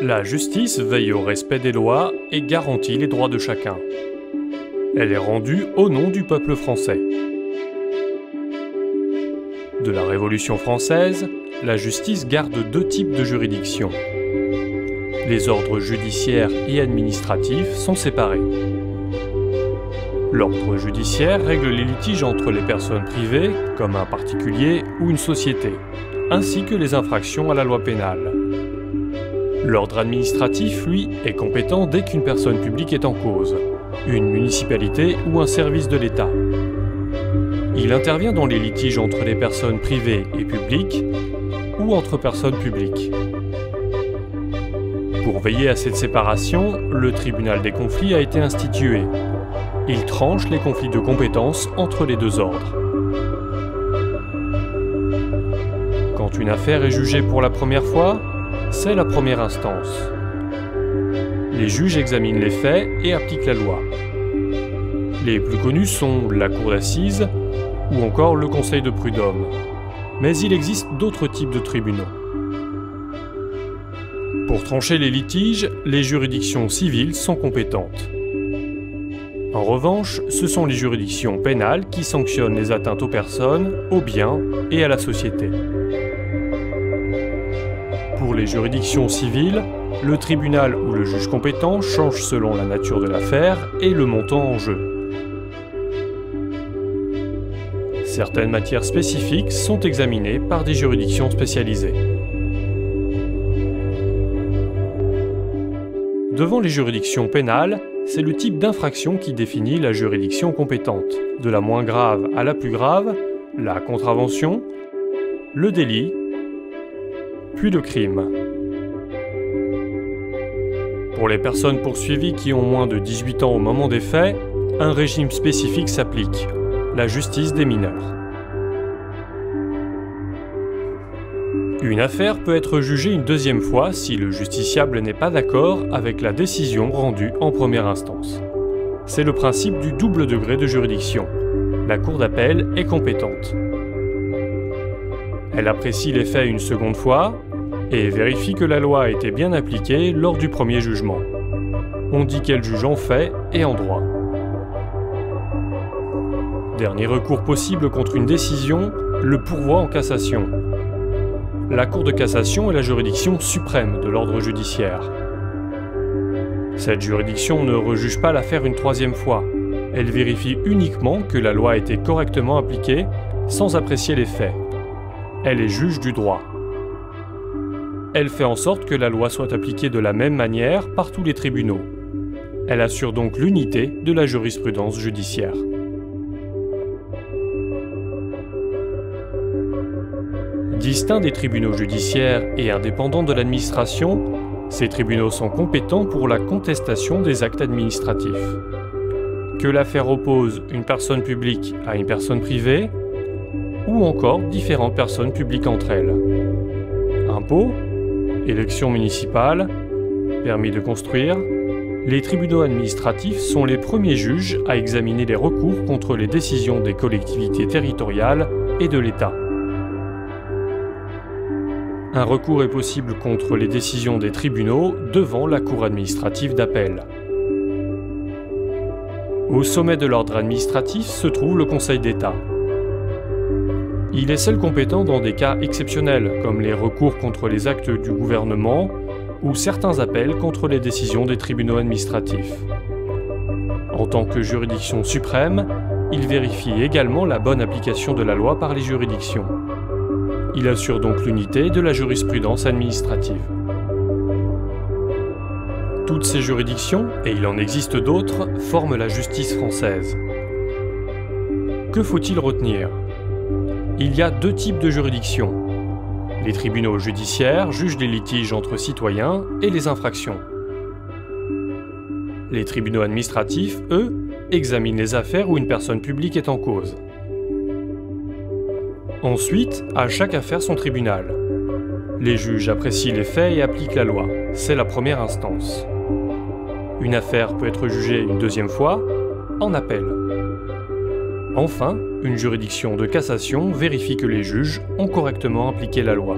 La justice veille au respect des lois et garantit les droits de chacun. Elle est rendue au nom du peuple français. De la Révolution française, la justice garde deux types de juridictions. Les ordres judiciaires et administratifs sont séparés. L'ordre judiciaire règle les litiges entre les personnes privées, comme un particulier ou une société, ainsi que les infractions à la loi pénale. L'ordre administratif, lui, est compétent dès qu'une personne publique est en cause, une municipalité ou un service de l'État. Il intervient dans les litiges entre les personnes privées et publiques ou entre personnes publiques. Pour veiller à cette séparation, le tribunal des conflits a été institué. Il tranche les conflits de compétences entre les deux ordres. Quand une affaire est jugée pour la première fois, c'est la première instance. Les juges examinent les faits et appliquent la loi. Les plus connus sont la cour d'assises ou encore le conseil de prud'homme. Mais il existe d'autres types de tribunaux. Pour trancher les litiges, les juridictions civiles sont compétentes. En revanche, ce sont les juridictions pénales qui sanctionnent les atteintes aux personnes, aux biens et à la société. Pour les juridictions civiles, le tribunal ou le juge compétent change selon la nature de l'affaire et le montant en jeu. Certaines matières spécifiques sont examinées par des juridictions spécialisées. Devant les juridictions pénales, c'est le type d'infraction qui définit la juridiction compétente. De la moins grave à la plus grave, la contravention, le délit, puis le crime. Pour les personnes poursuivies qui ont moins de 18 ans au moment des faits, un régime spécifique s'applique, la justice des mineurs. Une affaire peut être jugée une deuxième fois si le justiciable n'est pas d'accord avec la décision rendue en première instance. C'est le principe du double degré de juridiction. La cour d'appel est compétente. Elle apprécie les faits une seconde fois et vérifie que la loi a été bien appliquée lors du premier jugement. On dit qu'elle juge en fait et en droit. Dernier recours possible contre une décision, le pourvoi en cassation. La Cour de cassation est la juridiction suprême de l'ordre judiciaire. Cette juridiction ne rejuge pas l'affaire une troisième fois. Elle vérifie uniquement que la loi a été correctement appliquée sans apprécier les faits. Elle est juge du droit. Elle fait en sorte que la loi soit appliquée de la même manière par tous les tribunaux. Elle assure donc l'unité de la jurisprudence judiciaire. Distincts des tribunaux judiciaires et indépendants de l'administration, ces tribunaux sont compétents pour la contestation des actes administratifs. Que l'affaire oppose une personne publique à une personne privée, ou encore différentes personnes publiques entre elles. Impôts, élections municipales, permis de construire, les tribunaux administratifs sont les premiers juges à examiner les recours contre les décisions des collectivités territoriales et de l'État. Un recours est possible contre les décisions des tribunaux devant la cour administrative d'appel. Au sommet de l'ordre administratif se trouve le Conseil d'État. Il est seul compétent dans des cas exceptionnels, comme les recours contre les actes du gouvernement ou certains appels contre les décisions des tribunaux administratifs. En tant que juridiction suprême, il vérifie également la bonne application de la loi par les juridictions. Il assure donc l'unité de la jurisprudence administrative. Toutes ces juridictions, et il en existe d'autres, forment la justice française. Que faut-il retenir ? Il y a deux types de juridictions. Les tribunaux judiciaires jugent les litiges entre citoyens et les infractions. Les tribunaux administratifs, eux, examinent les affaires où une personne publique est en cause. Ensuite, à chaque affaire son tribunal. Les juges apprécient les faits et appliquent la loi. C'est la première instance. Une affaire peut être jugée une deuxième fois, en appel. Enfin, une juridiction de cassation vérifie que les juges ont correctement appliqué la loi.